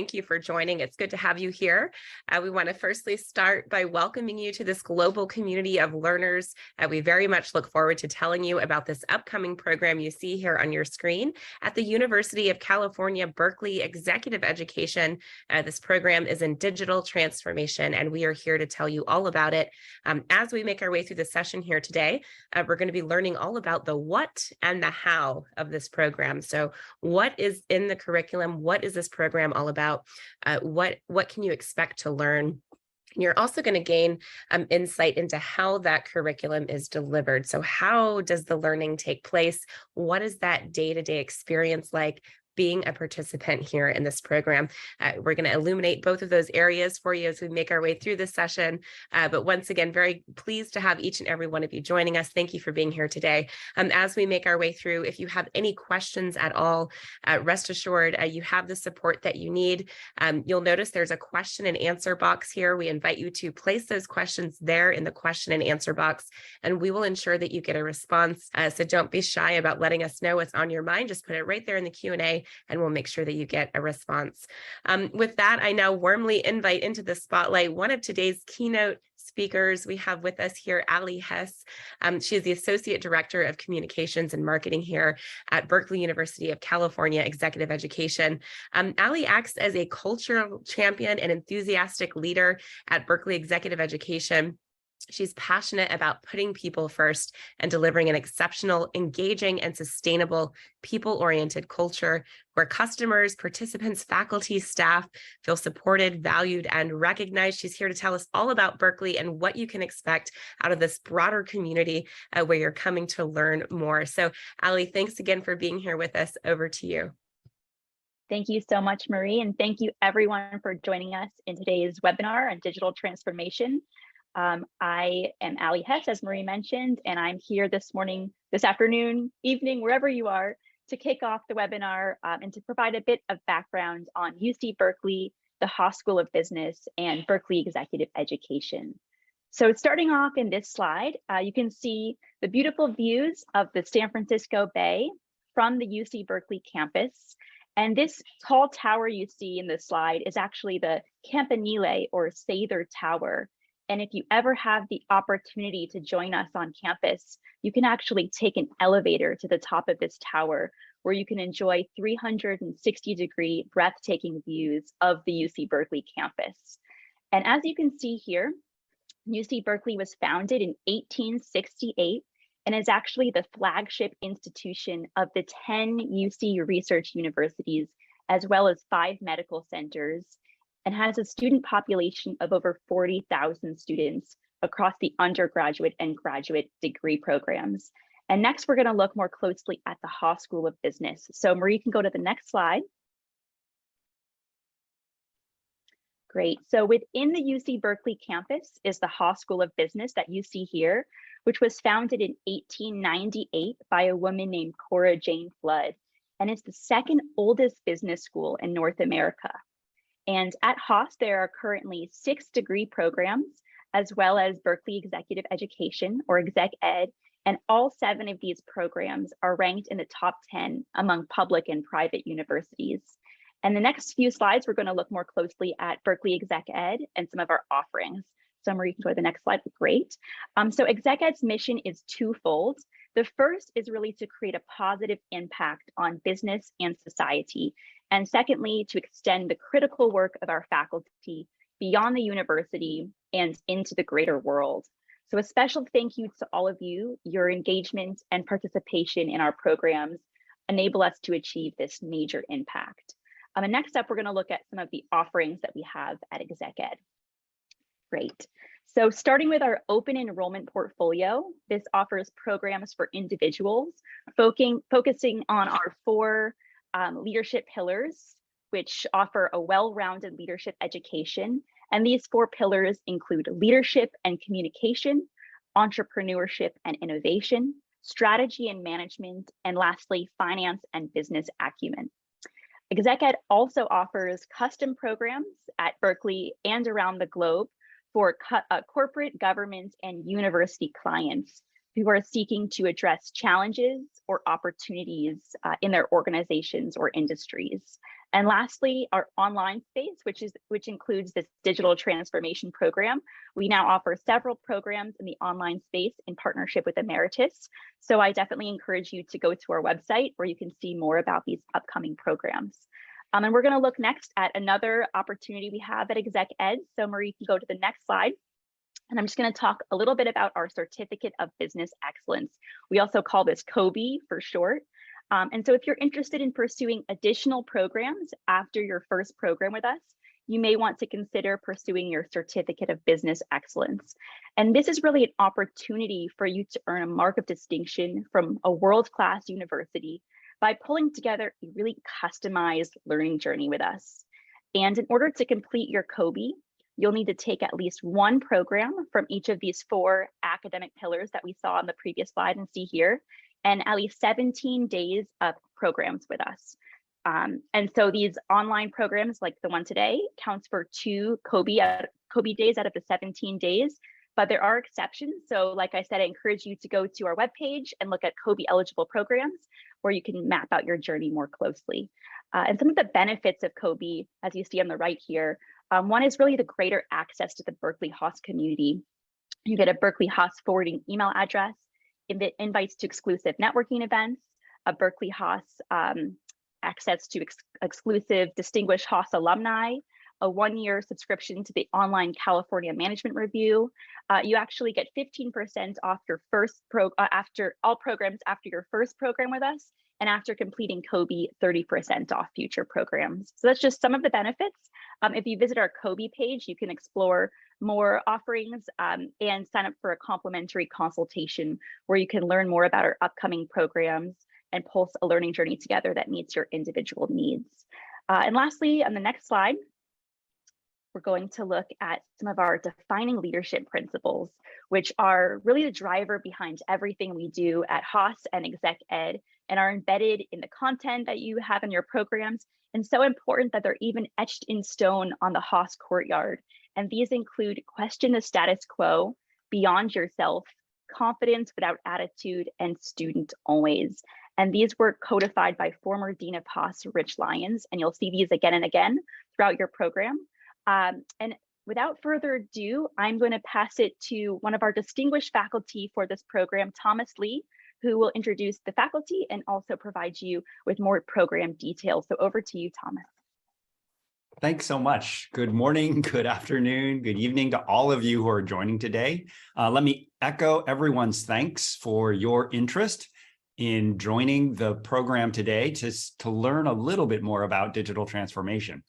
thank you for joining. It's good to have you here. We want to firstly start by welcoming you to this global community of learners. We very much look forward to telling you about this upcoming program you see here on your screen at the University of California, Berkeley Executive Education. This program is in digital transformation, and we are here to tell you all about it. As we make our way through the session here today, we're going to be learning all about the what and the how of this program. So what is in the curriculum? What is this program all about? What can you expect to learn? You're also going to gain insight into how that curriculum is delivered. So how does the learning take place? What is that day-to-day experience like being a participant here in this program? We're going to illuminate both of those areas for you as we make our way through this session. But once again, very pleased to have each and every one of you joining us. Thank you for being here today. As we make our way through, if you have any questions at all, rest assured you have the support that you need. You'll notice there's a question and answer box here. We invite you to place those questions there in the question and answer box, and we will ensure that you get a response. So don't be shy about letting us know what's on your mind. Just put it right there in the Q&A, and we'll make sure that you get a response. With that, I now warmly invite into the spotlight one of today's keynote speakers. We have with us here Ali Hess. She is the Associate Director of Communications and Marketing here at Berkeley University of California Executive Education. Ali acts as a cultural champion and enthusiastic leader at Berkeley Executive Education. She's passionate about putting people first and delivering an exceptional, engaging, and sustainable people-oriented culture where customers, participants, faculty, staff feel supported, valued, and recognized. She's here to tell us all about Berkeley and what you can expect out of this broader community where you're coming to learn more. So, Ali, thanks again for being here with us. Over to you. Thank you so much, Marie, and thank you everyone for joining us in today's webinar on digital transformation. I am Ali Hess, as Marie mentioned, and I'm here this morning, this afternoon, evening, wherever you are, to kick off the webinar and to provide a bit of background on UC Berkeley, the Haas School of Business, and Berkeley Executive Education. So starting off in this slide, you can see the beautiful views of the San Francisco Bay from the UC Berkeley campus. And this tall tower you see in this slide is actually the Campanile or Sather Tower. And if you ever have the opportunity to join us on campus, you can actually take an elevator to the top of this tower where you can enjoy 360-degree breathtaking views of the UC Berkeley campus. And as you can see here, UC Berkeley was founded in 1868 and is actually the flagship institution of the 10 UC research universities, as well as 5 medical centers, and has a student population of over 40,000 students across the undergraduate and graduate degree programs. And next, we're going to look more closely at the Haas School of Business. So Marie can go to the next slide. Great. So within the UC Berkeley campus is the Haas School of Business that you see here, which was founded in 1898 by a woman named Cora Jane Flood, and it's the second oldest business school in North America. And at Haas, there are currently 6 degree programs, as well as Berkeley Executive Education, or Exec Ed, and all 7 of these programs are ranked in the top 10 among public and private universities. And the next few slides, we're going to look more closely at Berkeley Exec Ed and some of our offerings. So Marie, you can go to the next slide, great. So Exec Ed's mission is twofold. The first is really to create a positive impact on business and society. And secondly, to extend the critical work of our faculty beyond the university and into the greater world. So a special thank you to all of you. Your engagement and participation in our programs enable us to achieve this major impact. And next up, we're going to look at some of the offerings that we have at Exec Ed. Great. So starting with our open enrollment portfolio, this offers programs for individuals, focusing on our 4 leadership pillars, which offer a well-rounded leadership education. And these 4 pillars include leadership and communication, entrepreneurship and innovation, strategy and management, and lastly, finance and business acumen. Exec Ed also offers custom programs at Berkeley and around the globe for corporate, government, and university clients who are seeking to address challenges or opportunities in their organizations or industries. And lastly, our online space, which includes this digital transformation program. We now offer several programs in the online space in partnership with Emeritus. So I definitely encourage you to go to our website where you can see more about these upcoming programs. And we're going to look next at another opportunity we have at Exec Ed. So Marie can go to the next slide. And I'm just going to talk a little bit about our Certificate of Business Excellence. We also call this COBE for short. And so if you're interested in pursuing additional programs after your first program with us, you may want to consider pursuing your Certificate of Business Excellence. And this is really an opportunity for you to earn a mark of distinction from a world-class university by pulling together a really customized learning journey with us. And in order to complete your COBE, you'll need to take at least one program from each of these 4 academic pillars that we saw on the previous slide and see here, and at least 17 days of programs with us. And so these online programs like the one today counts for 2 COBE days out of the 17 days, but there are exceptions. So like I said, I encourage you to go to our webpage and look at COBE eligible programs where you can map out your journey more closely. And some of the benefits of COBE, as you see on the right here, one is really the greater access to the Berkeley Haas community. You get a Berkeley Haas forwarding email address, invites to exclusive networking events, a Berkeley Haas access to exclusive distinguished Haas alumni, a 1-year subscription to the online California Management Review. You actually get 15% off your first after all programs after your first program with us, and after completing COBE, 30% off future programs. So that's just some of the benefits. If you visit our COBE page, you can explore more offerings and sign up for a complimentary consultation where you can learn more about our upcoming programs and pulse a learning journey together that meets your individual needs. And lastly, on the next slide, we're going to look at some of our defining leadership principles, which are really the driver behind everything we do at Haas and Exec Ed, and are embedded in the content that you have in your programs, and so important that they're even etched in stone on the Haas courtyard. And these include question the status quo, beyond yourself, confidence without attitude, and student always. And these were codified by former Dean of Haas, Rich Lyons, and you'll see these again and again throughout your program. And without further ado, I'm going to pass it to one of our distinguished faculty for this program, Thomas Lee, who will introduce the faculty and also provide you with more program details. So over to you, Thomas. Thanks so much. Good morning, good afternoon, good evening to all of you who are joining today. Let me echo everyone's thanks for your interest in joining the program today to learn a little bit more about digital transformation.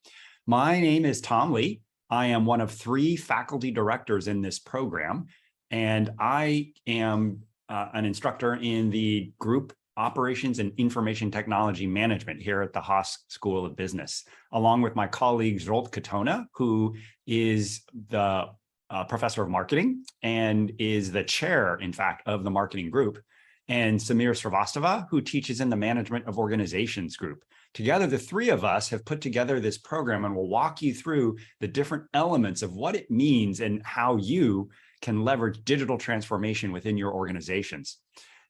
My name is Tom Lee. I am one of 3 faculty directors in this program, and I am an instructor in the group Operations and Information Technology Management here at the Haas School of Business, along with my colleague Zsolt Katona, who is the professor of marketing and is the chair, in fact, of the marketing group, and Samir Srivastava, who teaches in the Management of Organizations group. Together, the 3 of us have put together this program and will walk you through the different elements of what it means and how you can leverage digital transformation within your organizations.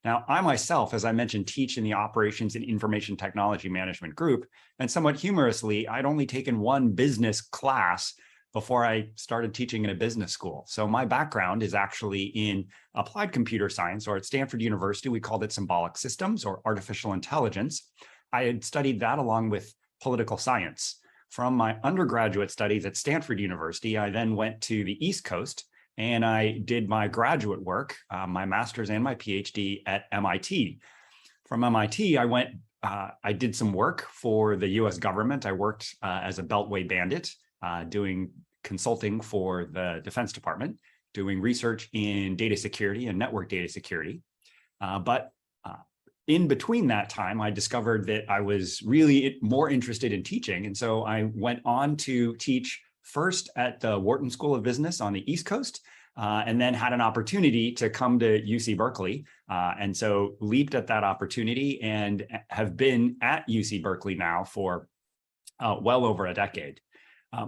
Now, I myself, as I mentioned, teach in the Operations and Information Technology Management group, and somewhat humorously, I'd only taken 1 business class before I started teaching in a business school. So my background is actually in applied computer science, or at Stanford University, we called it symbolic systems or artificial intelligence. I had studied that along with political science. From my undergraduate studies at Stanford University, I then went to the East Coast and I did my graduate work, my master's and my PhD at MIT. From MIT, I did some work for the US government. I worked as a Beltway bandit, doing consulting for the Defense Department, doing research in data security and network data security. But in between that time, I discovered that I was really more interested in teaching. And so I went on to teach first at the Wharton School of Business on the East Coast, and then had an opportunity to come to UC Berkeley. And so leaped at that opportunity and have been at UC Berkeley now for well over a decade.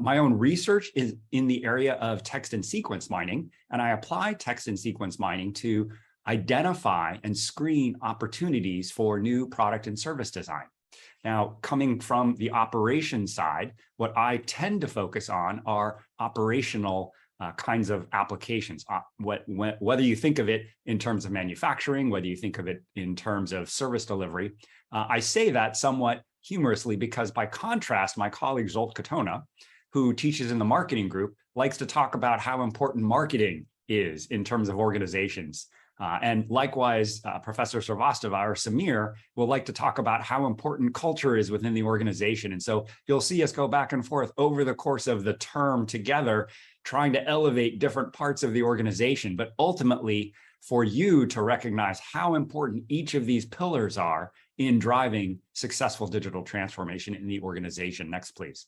My own research is in the area of text and sequence mining, and I apply text and sequence mining to identify and screen opportunities for new product and service design. Now, coming from the operations side, what I tend to focus on are operational kinds of applications. Whether you think of it in terms of manufacturing, whether you think of it in terms of service delivery, I say that somewhat humorously because by contrast, my colleague Zsolt Katona, who teaches in the marketing group, likes to talk about how important marketing is in terms of organizations. And likewise, Professor Srivastava or Samir will like to talk about how important culture is within the organization. And so you'll see us go back and forth over the course of the term together, trying to elevate different parts of the organization, but ultimately for you to recognize how important each of these pillars are in driving successful digital transformation in the organization. Next, please.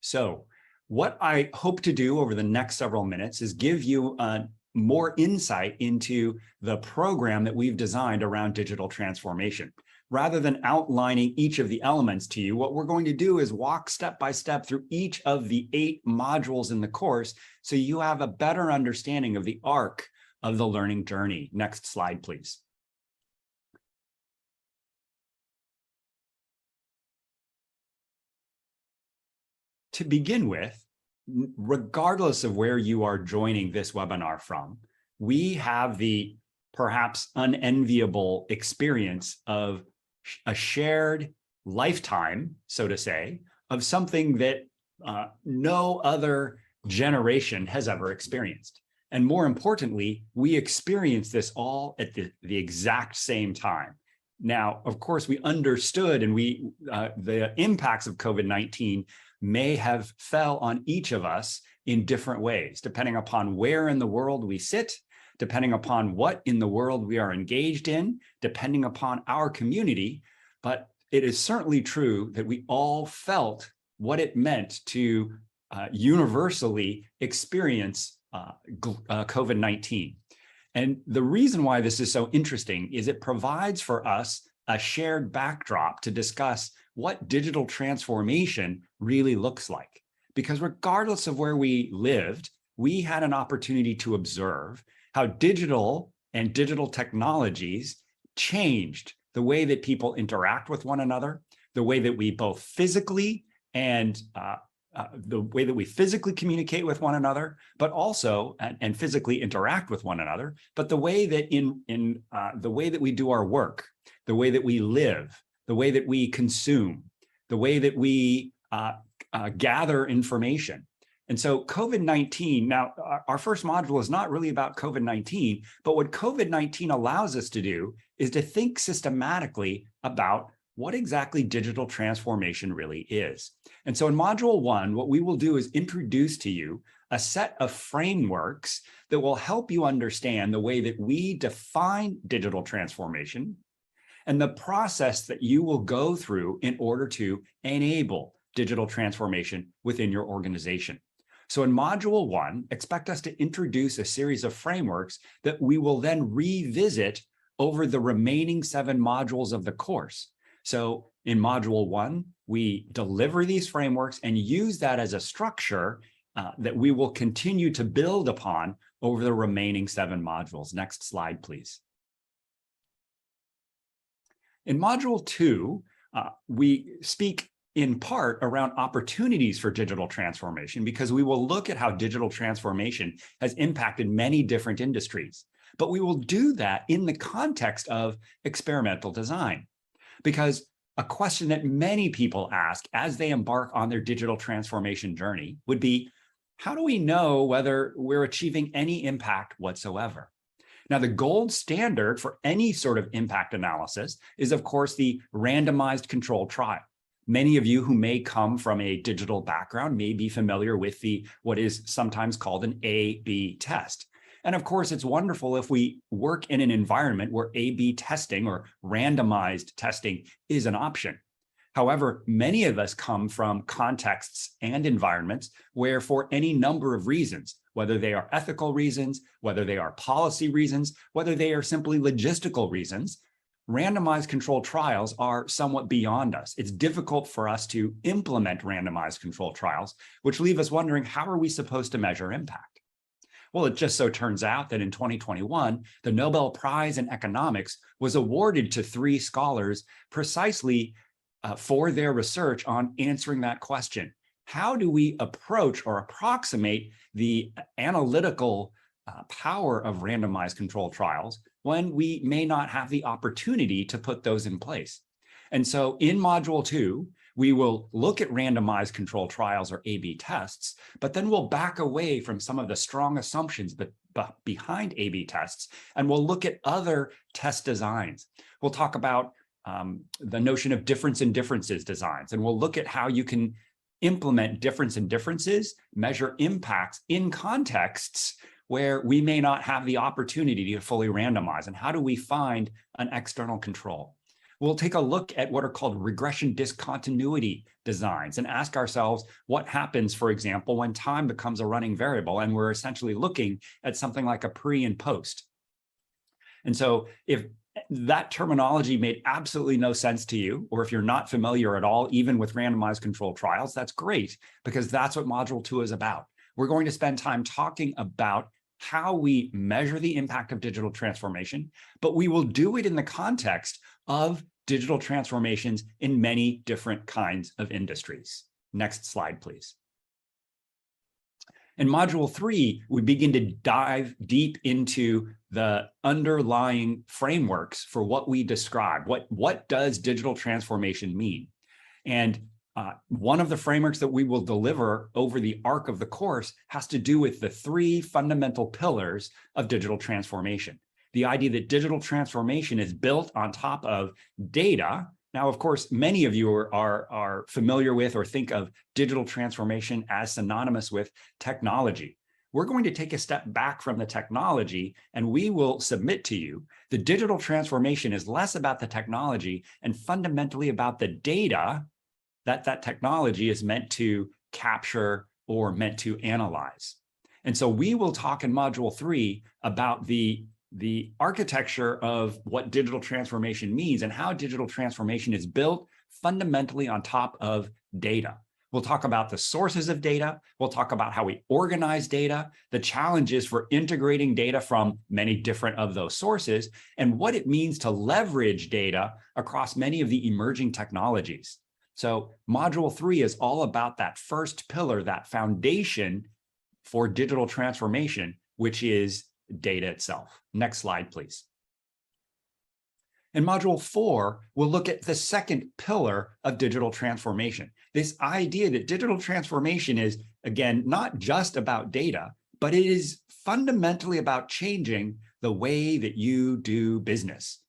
So what I hope to do over the next several minutes is give you more insight into the program that we've designed around digital transformation. Rather than outlining each of the elements to you, what we're going to do is walk step by step through each of the 8 modules in the course so you have a better understanding of the arc of the learning journey. Next slide, please. To begin with, regardless of where you are joining this webinar from, we have the perhaps unenviable experience of a shared lifetime, so to say, of something that no other generation has ever experienced. And more importantly, we experience this all at the exact same time. Now, of course, we understood and the impacts of COVID-19 may have fell on each of us in different ways, depending upon where in the world we sit, depending upon what in the world we are engaged in, depending upon our community. But it is certainly true that we all felt what it meant to universally experience COVID-19. And the reason why this is so interesting is it provides for us a shared backdrop to discuss what digital transformation really looks like. Because regardless of where we lived, we had an opportunity to observe how digital and digital technologies changed the way that people interact with one another, the way that we both physically and the way that we physically communicate with one another, but also and physically interact with one another, but the way that the way that we do our work, the way that we live, the way that we consume, the way that we gather information. And so COVID-19, now our first module is not really about COVID-19, but what COVID-19 allows us to do is to think systematically about what exactly digital transformation really is. And so in module 1, what we will do is introduce to you a set of frameworks that will help you understand the way that we define digital transformation and the process that you will go through in order to enable digital transformation within your organization. So in module 1, expect us to introduce a series of frameworks that we will then revisit over the remaining 7 modules of the course. So in module 1, we deliver these frameworks and use that as a structure that we will continue to build upon over the remaining 7 modules. Next slide, please. In module 2, we speak in part around opportunities for digital transformation because we will look at how digital transformation has impacted many different industries. But we will do that in the context of experimental design. Because a question that many people ask as they embark on their digital transformation journey would be, how do we know whether we're achieving any impact whatsoever? Now, the gold standard for any sort of impact analysis is, of course, the randomized controlled trial. Many of you who may come from a digital background may be familiar with what is sometimes called an A/B test. And of course, it's wonderful if we work in an environment where A/B testing or randomized testing is an option. However, many of us come from contexts and environments where for any number of reasons, whether they are ethical reasons, whether they are policy reasons, whether they are simply logistical reasons, randomized controlled trials are somewhat beyond us. It's difficult for us to implement randomized controlled trials, which leave us wondering, how are we supposed to measure impact? Well, it just so turns out that in 2021, the Nobel Prize in Economics was awarded to 3 scholars precisely for their research on answering that question. How do we approach or approximate the analytical power of randomized controlled trials when we may not have the opportunity to put those in place? And so in module 2, we will look at randomized controlled trials or A/B tests, but then we'll back away from some of the strong assumptions behind A/B tests, and we'll look at other test designs. We'll talk about the notion of difference in differences designs, and we'll look at how you can implement difference in differences, measure impacts in contexts where we may not have the opportunity to fully randomize, and how do we find an external control. We'll take a look at what are called regression discontinuity designs and ask ourselves what happens, for example, when time becomes a running variable and we're essentially looking at something like a pre and post. And so if that terminology made absolutely no sense to you, or if you're not familiar at all, even with randomized controlled trials, that's great, because that's what module 2 is about. We're going to spend time talking about how we measure the impact of digital transformation, but we will do it in the context of digital transformations in many different kinds of industries. Next slide, please. In module 3, we begin to dive deep into the underlying frameworks for what we describe. What does digital transformation mean? And one of the frameworks that we will deliver over the arc of the course has to do with the 3 fundamental pillars of digital transformation. The idea that digital transformation is built on top of data. Now, of course, many of you are familiar with or think of digital transformation as synonymous with technology. We're going to take a step back from the technology, and we will submit to you that digital transformation is less about the technology and fundamentally about the data that technology is meant to capture or meant to analyze. And so we will talk in module 3 about the architecture of what digital transformation means and how digital transformation is built fundamentally on top of data. We'll talk about the sources of data. We'll talk about how we organize data, the challenges for integrating data from many different of those sources, and what it means to leverage data across many of the emerging technologies. So module 3 is all about that first pillar, that foundation for digital transformation, which is data itself. Next slide, please. In module 4, we'll look at the second pillar of digital transformation. This idea that digital transformation is, again, not just about data, but it is fundamentally about changing the way that you do business.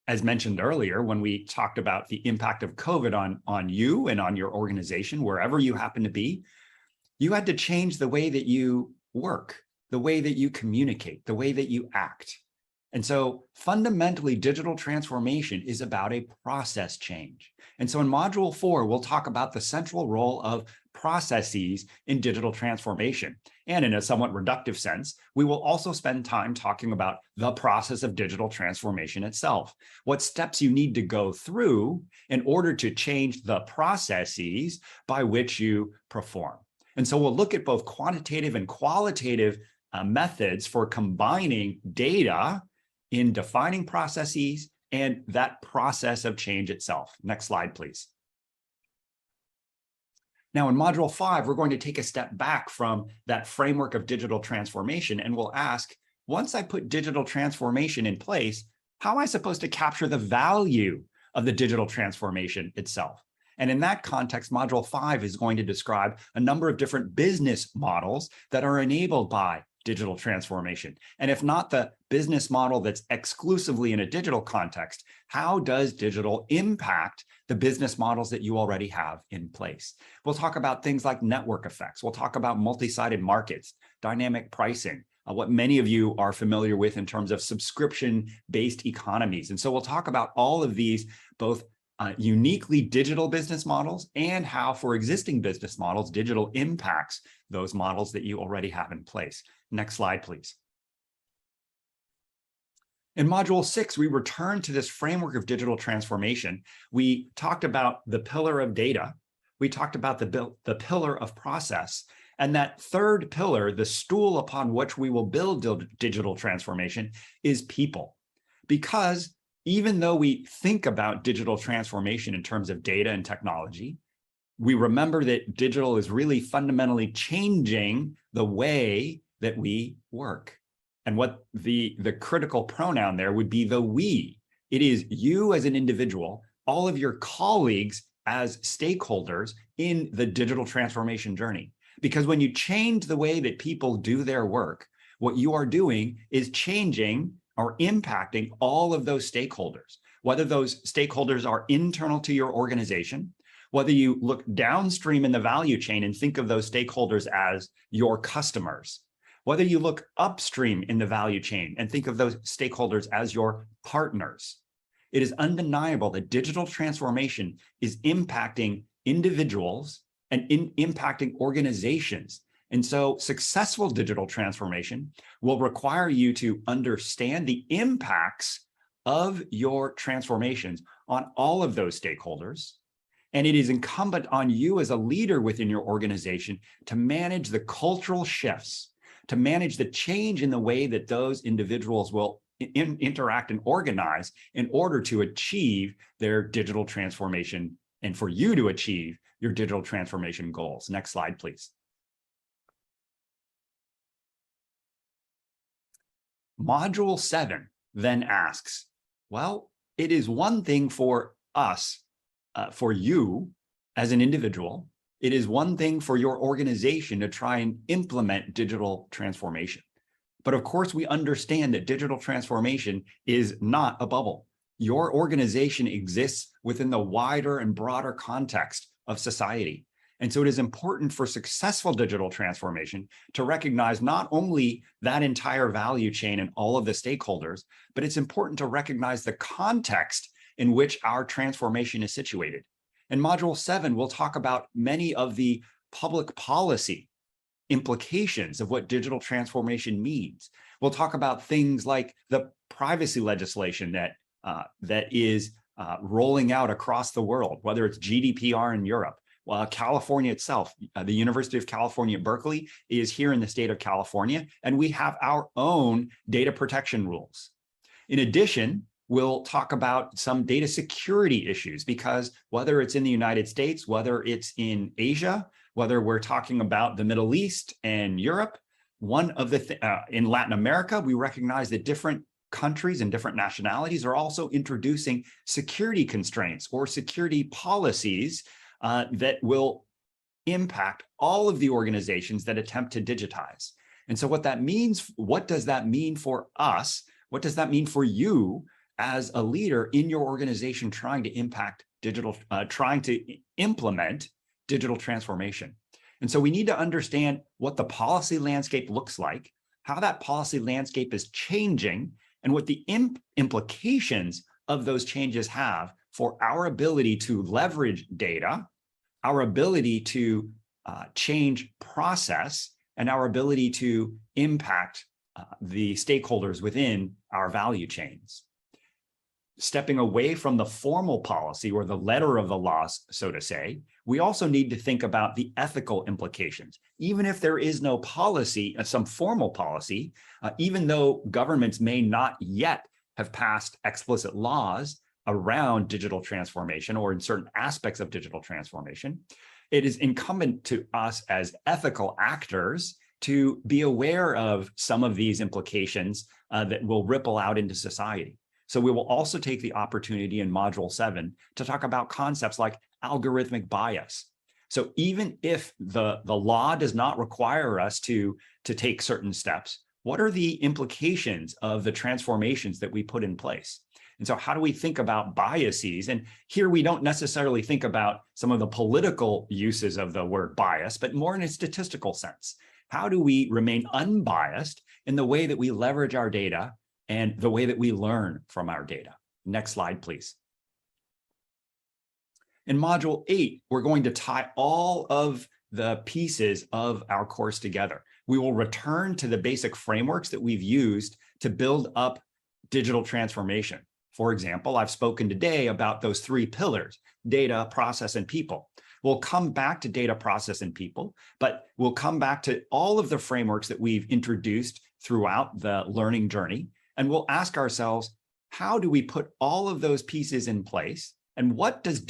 As mentioned earlier, when we talked about the impact of COVID on you and on your organization, wherever you happen to be, you had to change the way that you work, the way that you communicate, the way that you act. And so fundamentally, digital transformation is about a process change. And so in module 4, we'll talk about the central role of processes in digital transformation. And in a somewhat reductive sense, we will also spend time talking about the process of digital transformation itself, what steps you need to go through in order to change the processes by which you perform. And so we'll look at both quantitative and qualitative methods for combining data in defining processes and that process of change itself. Next slide, please. Now, in module 5, we're going to take a step back from that framework of digital transformation, and we'll ask, once I put digital transformation in place, how am I supposed to capture the value of the digital transformation itself? And in that context, module 5 is going to describe a number of different business models that are enabled by digital transformation. And if not the business model that's exclusively in a digital context, how does digital impact the business models that you already have in place? We'll talk about things like network effects. We'll talk about multi-sided markets, dynamic pricing, what many of you are familiar with in terms of subscription-based economies. And so we'll talk about all of these, both uniquely digital business models and how for existing business models, digital impacts those models that you already have in place. Next slide, please. In module 6, we return to this framework of digital transformation. We talked about the pillar of data. We talked about the pillar of process. And that third pillar, the stool upon which we will build digital transformation, is people. Because even though we think about digital transformation in terms of data and technology, we remember that digital is really fundamentally changing the way that we work. And what the critical pronoun there would be the we. It is you as an individual, all of your colleagues as stakeholders in the digital transformation journey. Because when you change the way that people do their work, what you are doing is changing or impacting all of those stakeholders, whether those stakeholders are internal to your organization, whether you look downstream in the value chain and think of those stakeholders as your customers, whether you look upstream in the value chain and think of those stakeholders as your partners. It is undeniable that digital transformation is impacting individuals and impacting organizations. And so successful digital transformation will require you to understand the impacts of your transformations on all of those stakeholders. And it is incumbent on you as a leader within your organization to manage the cultural shifts, to manage the change in the way that those individuals will interact and organize in order to achieve their digital transformation and for you to achieve your digital transformation goals. Next slide, please. Module 7 then asks, well, it is one thing for us, for you as an individual, it is one thing for your organization to try and implement digital transformation. But of course, we understand that digital transformation is not a bubble. Your organization exists within the wider and broader context of society. And so it is important for successful digital transformation to recognize not only that entire value chain and all of the stakeholders, but it's important to recognize the context in which our transformation is situated. In Module 7, we'll talk about many of the public policy implications of what digital transformation means. We'll talk about things like the privacy legislation that is rolling out across the world, whether it's GDPR in Europe. California itself, the University of California, Berkeley is here in the state of California, and we have our own data protection rules. In addition, we'll talk about some data security issues, because whether it's in the United States, whether it's in Asia, whether we're talking about the Middle East and Europe, in Latin America, we recognize that different countries and different nationalities are also introducing security constraints or security policies that will impact all of the organizations that attempt to digitize. And so what does that mean for us? What does that mean for you as a leader in your organization trying to implement digital transformation? And so we need to understand what the policy landscape looks like, how that policy landscape is changing, and what the implications of those changes have for our ability to leverage data, our ability to change process, and our ability to impact the stakeholders within our value chains. Stepping away from the formal policy or the letter of the law, so to say, we also need to think about the ethical implications. Even if there is no policy, some formal policy, even though governments may not yet have passed explicit laws around digital transformation or in certain aspects of digital transformation, it is incumbent to us as ethical actors to be aware of some of these implications that will ripple out into society. So we will also take the opportunity in Module 7 to talk about concepts like algorithmic bias. So even if the law does not require us to take certain steps, what are the implications of the transformations that we put in place? And so how do we think about biases? And here we don't necessarily think about some of the political uses of the word bias, but more in a statistical sense. How do we remain unbiased in the way that we leverage our data and the way that we learn from our data? Next slide, please. In Module 8, we're going to tie all of the pieces of our course together. We will return to the basic frameworks that we've used to build up digital transformation. For example, I've spoken today about those 3 pillars: data, process, and people. We'll come back to data process and people, but we'll come back to all of the frameworks that we've introduced throughout the learning journey. And we'll ask ourselves, how do we put all of those pieces in place? And what does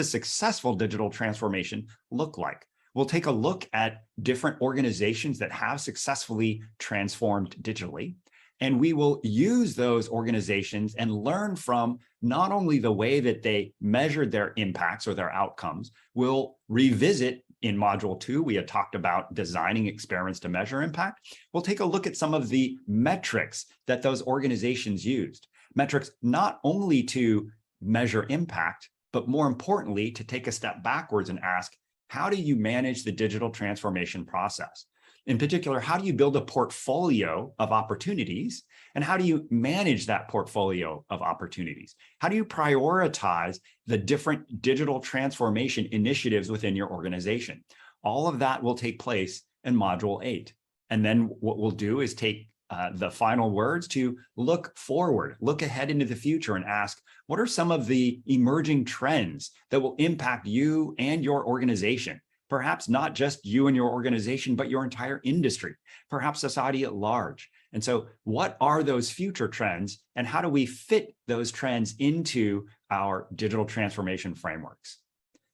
successful digital transformation look like? We'll take a look at different organizations that have successfully transformed digitally. And we will use those organizations and learn from not only the way that they measured their impacts or their outcomes. We'll revisit in module 2, we had talked about designing experiments to measure impact. We'll take a look at some of the metrics that those organizations used. Metrics not only to measure impact, but more importantly, to take a step backwards and ask, how do you manage the digital transformation process? In particular, how do you build a portfolio of opportunities? And how do you manage that portfolio of opportunities? How do you prioritize the different digital transformation initiatives within your organization? All of that will take place in module 8. And then what we'll do is take the final words to look forward, look ahead into the future and ask, what are some of the emerging trends that will impact you and your organization? Perhaps not just you and your organization, but your entire industry, perhaps society at large. And so what are those future trends and how do we fit those trends into our digital transformation frameworks?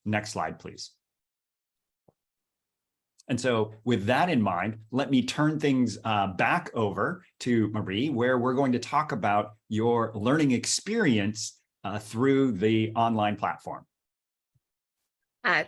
Next slide, please. And so with that in mind, let me turn things back over to Marie, where we're going to talk about your learning experience through the online platform.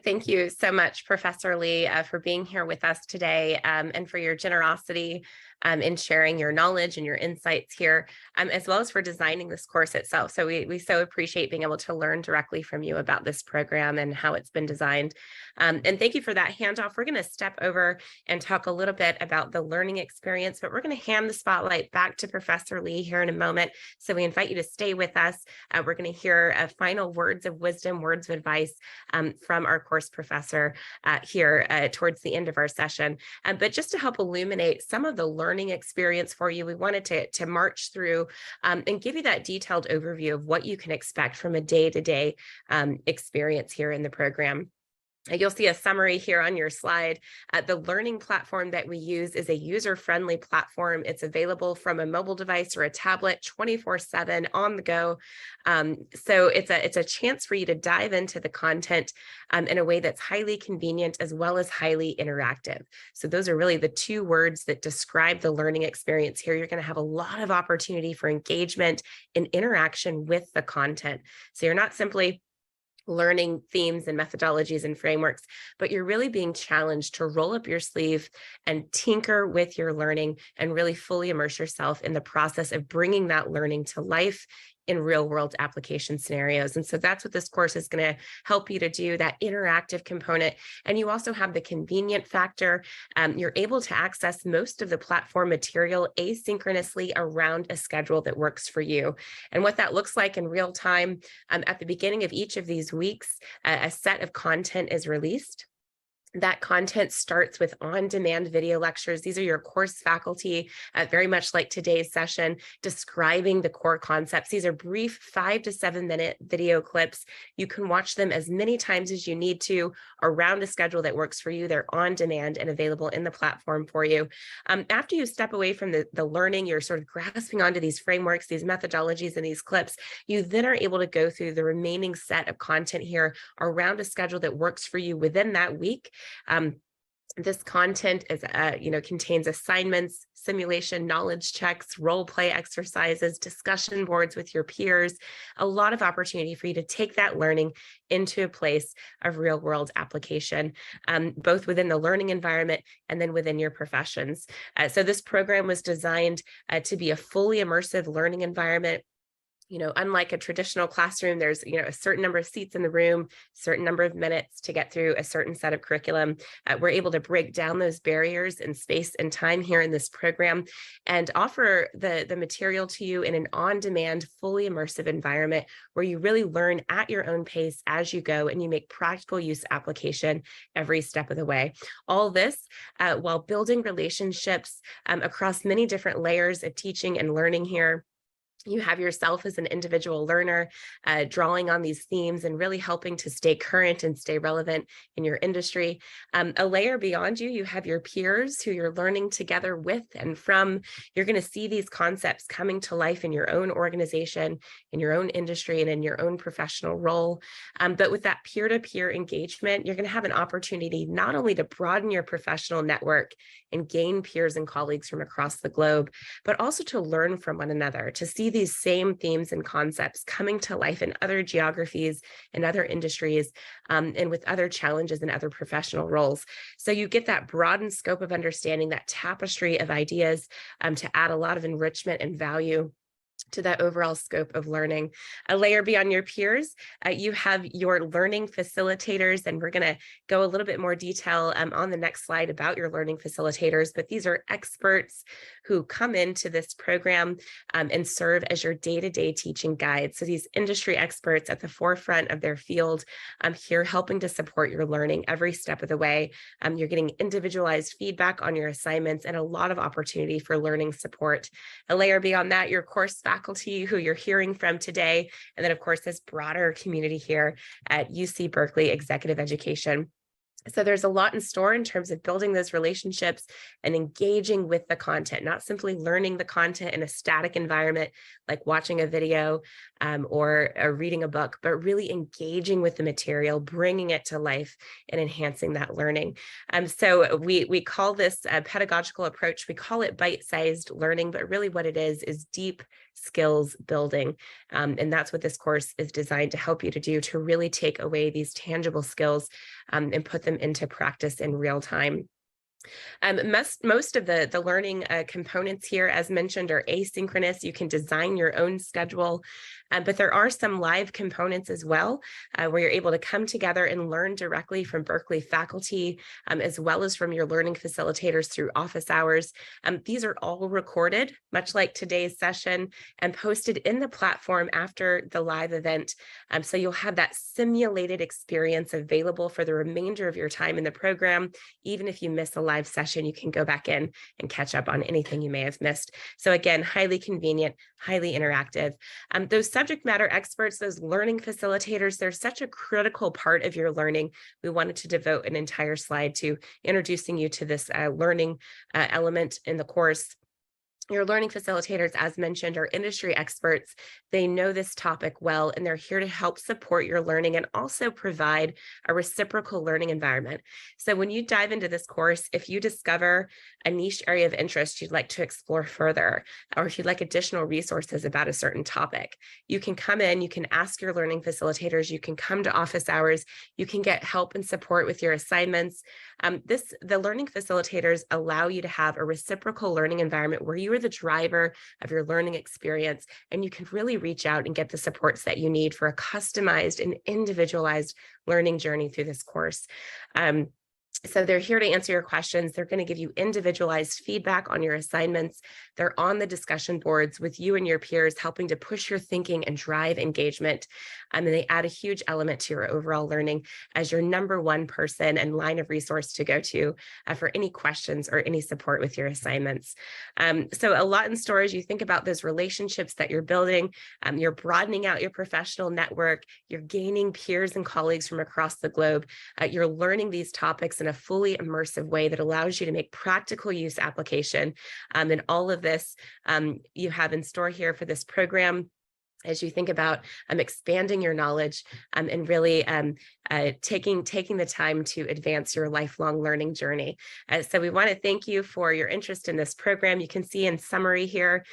Thank you so much, Professor Lee, for being here with us today and for your generosity in sharing your knowledge and your insights here, as well as for designing this course itself. So we so appreciate being able to learn directly from you about this program and how it's been designed. And thank you for that handoff. We're going to step over and talk a little bit about the learning experience, but we're going to hand the spotlight back to Professor Lee here in a moment. So we invite you to stay with us. We're going to hear final words of wisdom, words of advice from our course professor here towards the end of our session. But just to help illuminate some of the learning experience for you, we wanted to march through and give you that detailed overview of what you can expect from a day-to-day experience here in the program. You'll see a summary here on your slide. The learning platform that we use is a user-friendly platform. It's available from a mobile device or a tablet 24/7 on the go. So it's a chance for you to dive into the content in a way that's highly convenient as well as highly interactive. So those are really the two words that describe the learning experience here. You're going to have a lot of opportunity for engagement and interaction with the content. So you're not simply learning themes and methodologies and frameworks, but you're really being challenged to roll up your sleeve and tinker with your learning and really fully immerse yourself in the process of bringing that learning to life in real world application scenarios. And so that's what this course is going to help you to do, that interactive component. And you also have the convenient factor. You're able to access most of the platform material asynchronously around a schedule that works for you. And what that looks like in real time, at the beginning of each of these weeks, a set of content is released. That content starts with on-demand video lectures. These are your course faculty, very much like today's session, describing the core concepts. These are brief 5 to 7 minute video clips. You can watch them as many times as you need to around a schedule that works for you. They're on demand and available in the platform for you. After you step away from the learning, you're sort of grasping onto these frameworks, these methodologies, and these clips. You then are able to go through the remaining set of content here around a schedule that works for you within that week. This content is, contains assignments, simulation, knowledge checks, role play exercises, discussion boards with your peers, a lot of opportunity for you to take that learning into a place of real world application, both within the learning environment and then within your professions. So this program was designed to be a fully immersive learning environment. Unlike a traditional classroom, there's, a certain number of seats in the room, certain number of minutes to get through a certain set of curriculum. We're able to break down those barriers in space and time here in this program and offer the material to you in an on-demand, fully immersive environment where you really learn at your own pace as you go and you make practical use application every step of the way. All this while building relationships across many different layers of teaching and learning here. You have yourself as an individual learner drawing on these themes and really helping to stay current and stay relevant in your industry. A layer beyond you, you have your peers who you're learning together with and from. You're going to see these concepts coming to life in your own organization, in your own industry, and in your own professional role. But with that peer-to-peer engagement, you're going to have an opportunity not only to broaden your professional network and gain peers and colleagues from across the globe, but also to learn from one another, to see these same themes and concepts coming to life in other geographies and other industries, and with other challenges and other professional roles. So you get that broadened scope of understanding, that tapestry of ideas, to add a lot of enrichment and value to that overall scope of learning. A layer beyond your peers, you have your learning facilitators, and we're going to go a little bit more detail on the next slide about your learning facilitators, but these are experts who come into this program and serve as your day-to-day teaching guides. So these industry experts at the forefront of their field here helping to support your learning every step of the way. You're getting individualized feedback on your assignments and a lot of opportunity for learning support. A layer beyond that, your course faculty who you're hearing from today, and then of course this broader community here at UC Berkeley Executive Education. So there's a lot in store in terms of building those relationships and engaging with the content, not simply learning the content in a static environment like watching a video or reading a book, but really engaging with the material, bringing it to life and enhancing that learning. So we call this a pedagogical approach. We call it bite-sized learning, but really what it is deep skills building. And that's what this course is designed to help you to do, to really take away these tangible skills and put them into practice in real time. Most of the learning components here, as mentioned, are asynchronous. You can design your own schedule, but there are some live components as well, where you're able to come together and learn directly from Berkeley faculty, as well as from your learning facilitators through office hours. These are all recorded, much like today's session, and posted in the platform after the live event. So you'll have that simulated experience available for the remainder of your time in the program. Even if you miss a live session, you can go back in and catch up on anything you may have missed. So again, highly convenient, highly interactive. Those subject matter experts, those learning facilitators, they're such a critical part of your learning. We wanted to devote an entire slide to introducing you to this learning element in the course. Your learning facilitators, as mentioned, are industry experts. They know this topic well, and they're here to help support your learning and also provide a reciprocal learning environment. So when you dive into this course, if you discover a niche area of interest you'd like to explore further, or if you'd like additional resources about a certain topic, you can come in, you can ask your learning facilitators, you can come to office hours, you can get help and support with your assignments. The learning facilitators allow you to have a reciprocal learning environment where you are the driver of your learning experience, and you can really reach out and get the supports that you need for a customized and individualized learning journey through this course. So they're here to answer your questions. They're going to give you individualized feedback on your assignments. They're on the discussion boards with you and your peers, helping to push your thinking and drive engagement. And they add a huge element to your overall learning as your number one person and line of resource to go to for any questions or any support with your assignments. So a lot in store as you think about those relationships that you're building. You're broadening out your professional network. You're gaining peers and colleagues from across the globe. You're learning these topics in a fully immersive way that allows you to make practical use application. And all of this you have in store here for this program as you think about expanding your knowledge and really taking the time to advance your lifelong learning journey. So we want to thank you for your interest in this program. You can see in summary here,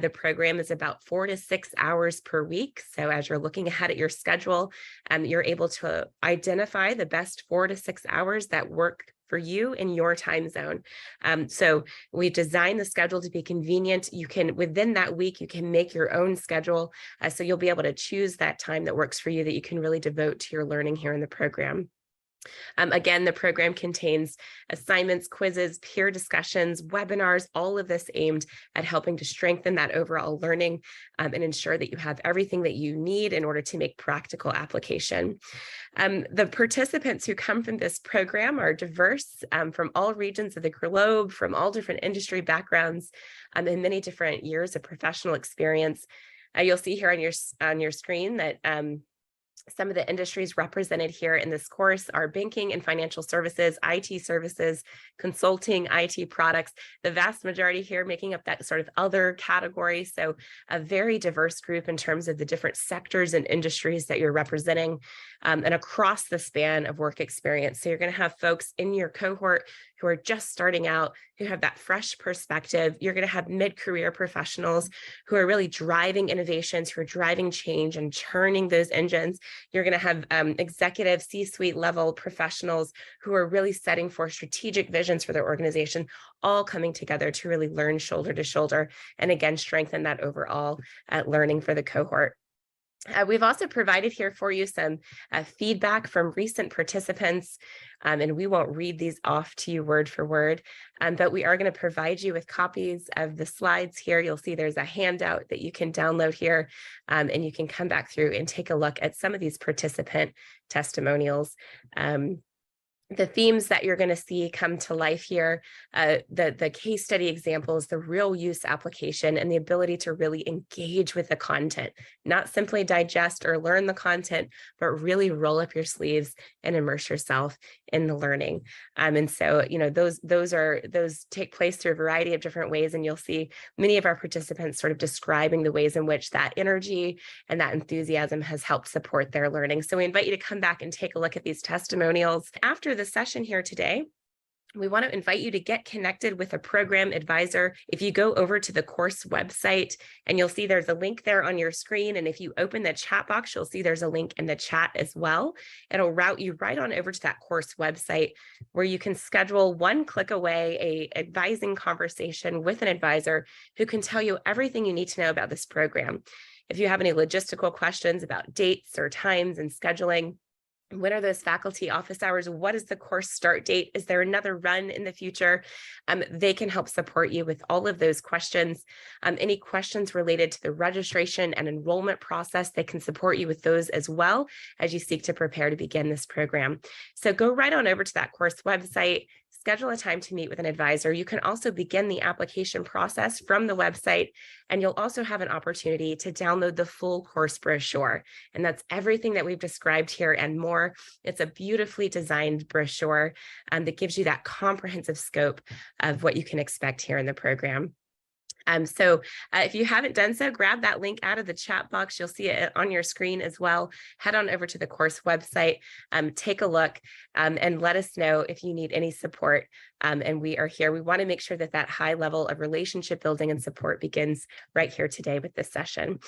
the program is about 4 to 6 hours per week. So as you're looking ahead at your schedule, you're able to identify the best 4 to 6 hours that work for you in your time zone. So we designed the schedule to be convenient. You can, within that week, you can make your own schedule. So you'll be able to choose that time that works for you that you can really devote to your learning here in the program. Again, the program contains assignments, quizzes, peer discussions, webinars, all of this aimed at helping to strengthen that overall learning and ensure that you have everything that you need in order to make practical application. The participants who come from this program are diverse from all regions of the globe, from all different industry backgrounds, and many different years of professional experience. You'll see here on your screen that some of the industries represented here in this course are banking and financial services, IT services, consulting, IT products, the vast majority here making up that sort of other category. So a very diverse group in terms of the different sectors and industries that you're representing, and across the span of work experience. So you're going to have folks in your cohort who are just starting out, who have that fresh perspective. You're going to have mid-career professionals who are really driving innovations, who are driving change and churning those engines. You're going to have executive C-suite level professionals who are really setting for strategic visions for their organization, all coming together to really learn shoulder to shoulder, and again, strengthen that overall learning for the cohort. We've also provided here for you some feedback from recent participants, and we won't read these off to you word for word, but we are going to provide you with copies of the slides here. You'll see there's a handout that you can download here, and you can come back through and take a look at some of these participant testimonials. The themes that you're going to see come to life here, the case study examples, the real use application, and the ability to really engage with the content, not simply digest or learn the content, but really roll up your sleeves and immerse yourself in the learning. And so, those take place through a variety of different ways, and you'll see many of our participants sort of describing the ways in which that energy and that enthusiasm has helped support their learning. So we invite you to come back and take a look at these testimonials. After the session here today, we want to invite you to get connected with a program advisor. If you go over to the course website, and you'll see there's a link there on your screen. And if you open the chat box, you'll see there's a link in the chat as well. It'll route you right on over to that course website where you can schedule one click away, a advising conversation with an advisor who can tell you everything you need to know about this program. If you have any logistical questions about dates or times and scheduling, when are those faculty office hours? What is the course start date? Is there another run in the future? They can help support you with all of those questions. Any questions related to the registration and enrollment process, they can support you with those as well as you seek to prepare to begin this program. So go right on over to that course website, schedule a time to meet with an advisor. You can also begin the application process from the website, and you'll also have an opportunity to download the full course brochure. And that's everything that we've described here and more. It's a beautifully designed brochure that gives you that comprehensive scope of what you can expect here in the program. So if you haven't done so, grab that link out of the chat box. You'll see it on your screen as well. Head on over to the course website, take a look, and let us know if you need any support. And we are here. We want to make sure that that high level of relationship building and support begins right here today with this session.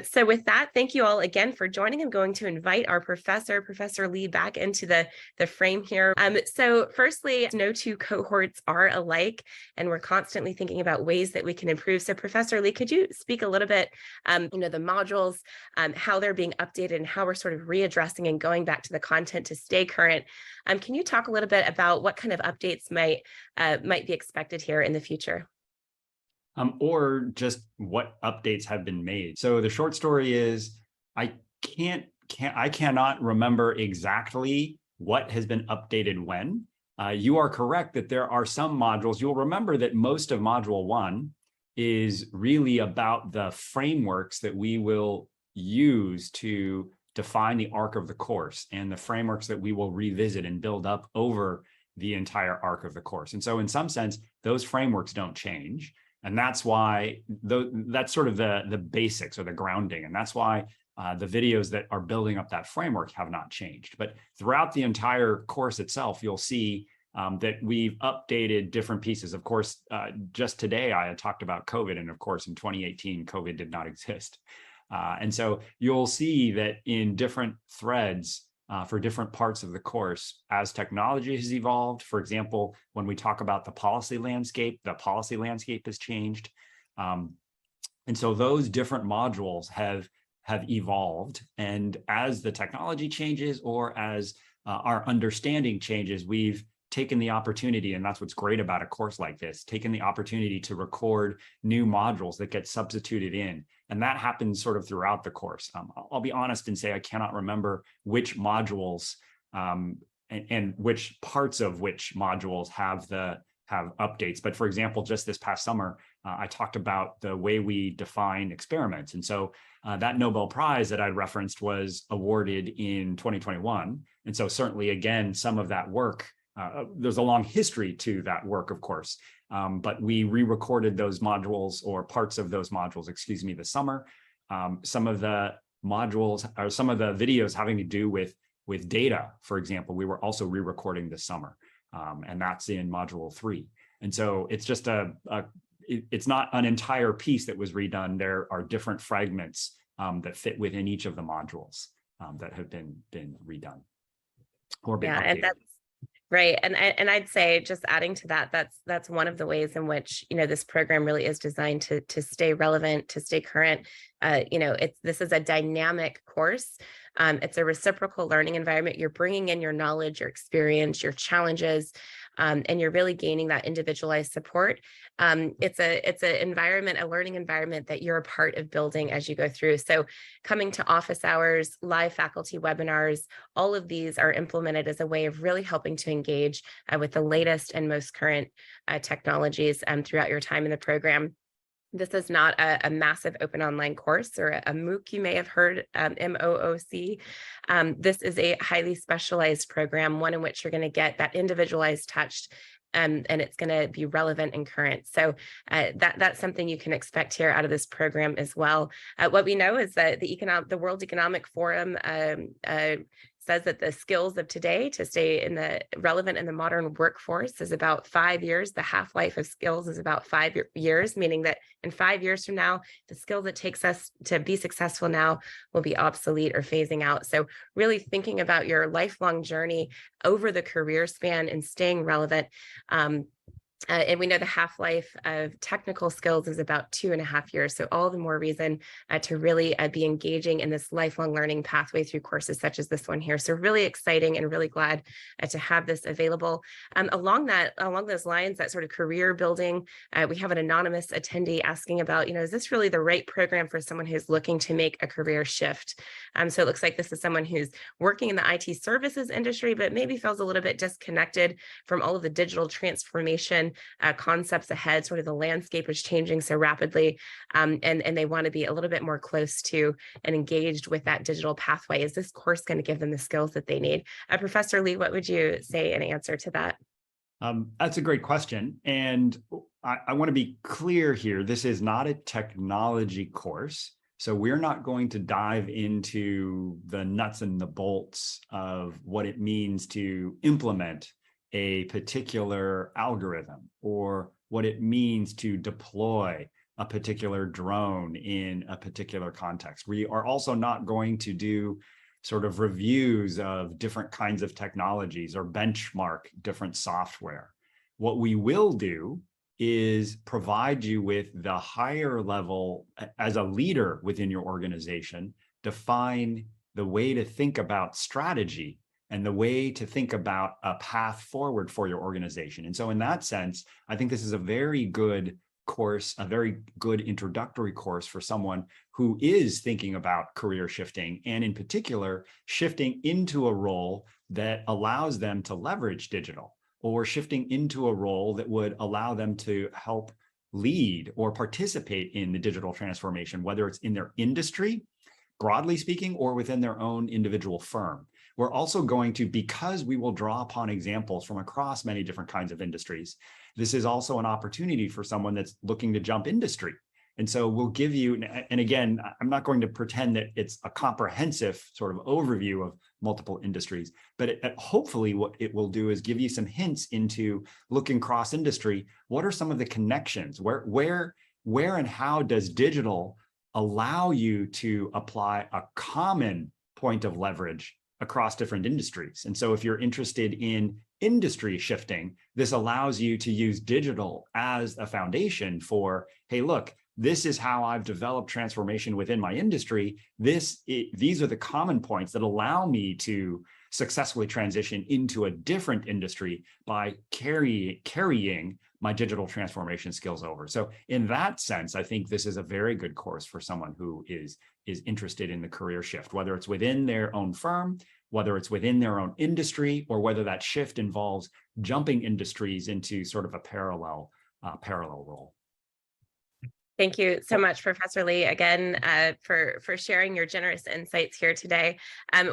So with that, thank you all again for joining. I'm going to invite our Professor Lee, back into the frame here. So firstly, no two cohorts are alike, and we're constantly thinking about ways that we can improve. So Professor Lee, could you speak a little bit, the modules, how they're being updated and how we're sort of readdressing and going back to the content to stay current? Can you talk a little bit about what kind of updates might be expected here in the future? Or just what updates have been made. So the short story is I cannot remember exactly what has been updated when. You are correct that there are some modules. You'll remember that most of Module 1 is really about the frameworks that we will use to define the arc of the course, and the frameworks that we will revisit and build up over the entire arc of the course. And so in some sense, those frameworks don't change. And that's why that's sort of the basics or the grounding. And that's why the videos that are building up that framework have not changed. But throughout the entire course itself, you'll see that we've updated different pieces. Of course, just today, I had talked about COVID. And of course, in 2018, COVID did not exist. And so you'll see that in different threads for different parts of the course, as technology has evolved. For example, when we talk about the policy landscape has changed. And so those different modules have evolved. And as the technology changes, or as our understanding changes, we've taken the opportunity, and that's what's great about a course like this, taken the opportunity to record new modules that get substituted in. And that happens sort of throughout the course. I'll be honest and say I cannot remember which modules and which parts of which modules have updates. But for example, just this past summer, I talked about the way we define experiments. And so that Nobel Prize that I referenced was awarded in 2021. And so certainly, again, some of that work, there's a long history to that work, of course, but we re-recorded those modules, or parts of those modules, excuse me, this summer. Some of the modules, or some of the videos having to do with data, for example, we were also re-recording this summer, and that's in module 3. And so it's just it's not an entire piece that was redone. There are different fragments that fit within each of the modules that have been redone or been updated. And that's right. And I'd say, just adding to that, that's one of the ways in which, this program really is designed to stay relevant, to stay current. This is a dynamic course. It's a reciprocal learning environment. You're bringing in your knowledge, your experience, your challenges, and you're really gaining that individualized support. It's an environment, a learning environment that you're a part of building as you go through. So coming to office hours, live faculty webinars, all of these are implemented as a way of really helping to engage with the latest and most current technologies throughout your time in the program. This is not a massive open online course or a MOOC you may have heard, MOOC. This is a highly specialized program, one in which you're going to get that individualized touch, and it's going to be relevant and current. So that's something you can expect here out of this program as well. What we know is that the World Economic Forum says that the skills of today to stay relevant in the modern workforce is about 5 years. The half-life of skills is about 5 years, meaning that in 5 years from now, the skills it takes us to be successful now will be obsolete or phasing out. So really thinking about your lifelong journey over the career span and staying relevant. And we know the half-life of technical skills is about 2.5 years. So all the more reason to really be engaging in this lifelong learning pathway through courses such as this one here. So really exciting and really glad to have this available. Along those lines, that sort of career building, we have an anonymous attendee asking about, is this really the right program for someone who's looking to make a career shift? So it looks like this is someone who's working in the IT services industry, but maybe feels a little bit disconnected from all of the digital transformation concepts ahead. Sort of the landscape is changing so rapidly, and they want to be a little bit more close to and engaged with that digital pathway. Is this course going to give them the skills that they need? Professor Lee, what would you say in answer to that? That's a great question. And I want to be clear here. This is not a technology course. So we're not going to dive into the nuts and the bolts of what it means to implement a particular algorithm, or what it means to deploy a particular drone in a particular context. We are also not going to do sort of reviews of different kinds of technologies or benchmark different software. What we will do is provide you with the higher level, as a leader within your organization, define the way to think about strategy and the way to think about a path forward for your organization. And so in that sense, I think this is a very good course, a very good introductory course for someone who is thinking about career shifting, and in particular, shifting into a role that allows them to leverage digital, or shifting into a role that would allow them to help lead or participate in the digital transformation, whether it's in their industry, broadly speaking, or within their own individual firm. We're also going to, because we will draw upon examples from across many different kinds of industries, this is also an opportunity for someone that's looking to jump industry. And so we'll give you, and again, I'm not going to pretend that it's a comprehensive sort of overview of multiple industries, but hopefully what it will do is give you some hints into looking cross industry. What are some of the connections? Where and how does digital allow you to apply a common point of leverage across different industries? And so if you're interested in industry shifting, this allows you to use digital as a foundation for, hey, look, this is how I've developed transformation within my industry. These are the common points that allow me to successfully transition into a different industry by carrying my digital transformation skills over. So in that sense, I think this is a very good course for someone who is interested in the career shift, whether it's within their own firm, whether it's within their own industry, or whether that shift involves jumping industries into sort of a parallel role. Thank you so much, Professor Lee, again, for sharing your generous insights here today.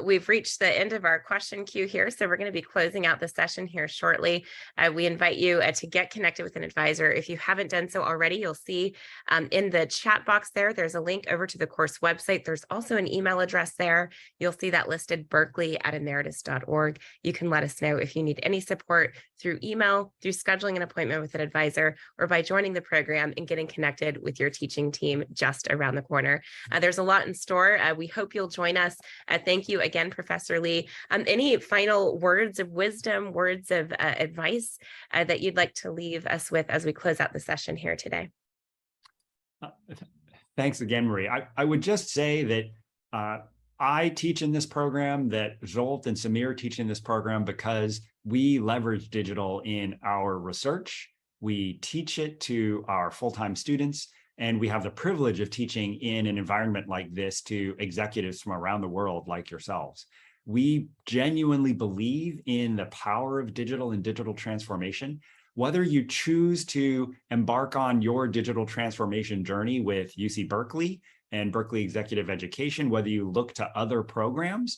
We've reached the end of our question queue here, so we're going to be closing out the session here shortly. We invite you to get connected with an advisor. If you haven't done so already, you'll see in the chat box there's a link over to the course website. There's also an email address there. You'll see that listed, berkeley@emeritus.org. You can let us know if you need any support through email, through scheduling an appointment with an advisor, or by joining the program and getting connected with your teaching team just around the corner. There's a lot in store. We hope you'll join us. Thank you again, Professor Lee. Any final words of wisdom, words of advice that you'd like to leave us with as we close out the session here today? Thanks again, Marie. I would just say that I teach in this program, that Zsolt and Samir teach in this program because we leverage digital in our research. We teach it to our full-time students, and we have the privilege of teaching in an environment like this to executives from around the world like yourselves. We genuinely believe in the power of digital and digital transformation. Whether you choose to embark on your digital transformation journey with UC Berkeley and Berkeley Executive Education, whether you look to other programs,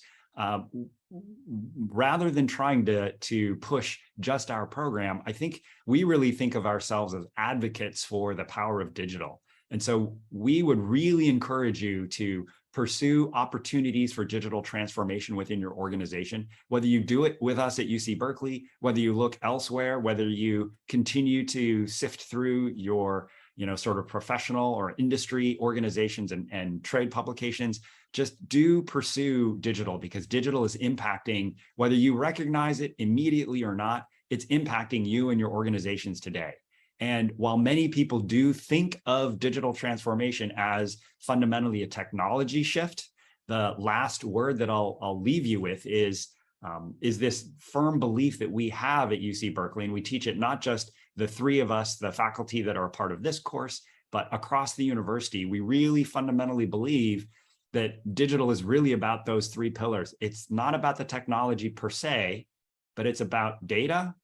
rather than trying to push just our program, I think we really think of ourselves as advocates for the power of digital. And so we would really encourage you to pursue opportunities for digital transformation within your organization, whether you do it with us at UC Berkeley, whether you look elsewhere, whether you continue to sift through your sort of professional or industry organizations and trade publications. Just do pursue digital, because digital is impacting, whether you recognize it immediately or not, it's impacting you and your organizations today. And while many people do think of digital transformation as fundamentally a technology shift, the last word that I'll leave you with is this firm belief that we have at UC Berkeley, and we teach it not just the three of us, the faculty that are a part of this course, but across the university. We really fundamentally believe that digital is really about those three pillars. It's not about the technology per se, but it's about data,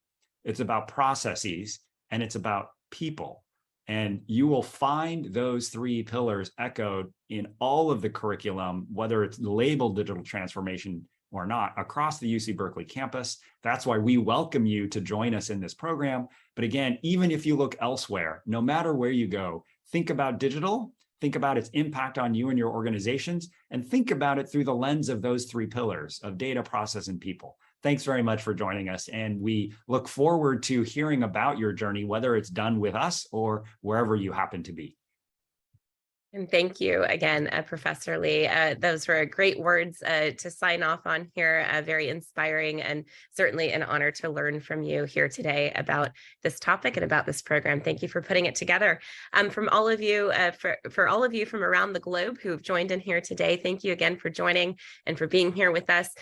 it's about processes, and it's about people. And you will find those three pillars echoed in all of the curriculum, whether it's labeled digital transformation or not, across the UC Berkeley campus. That's why we welcome you to join us in this program. But again, even if you look elsewhere, no matter where you go, think about digital, think about its impact on you and your organizations, and think about it through the lens of those three pillars of data, process, and people. Thanks very much for joining us. And we look forward to hearing about your journey, whether it's done with us or wherever you happen to be. And thank you again, Professor Lee. Those were great words to sign off on here, very inspiring, and certainly an honor to learn from you here today about this topic and about this program. Thank you for putting it together. From all of you, for all of you from around the globe who've joined in here today, thank you again for joining and for being here with us.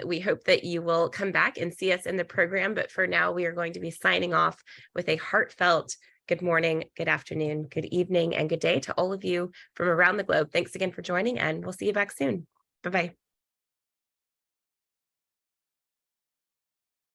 We hope that you will come back and see us in the program, but for now, we are going to be signing off with a heartfelt good morning, good afternoon, good evening, and good day to all of you from around the globe. Thanks again for joining, and we'll see you back soon. Bye-bye.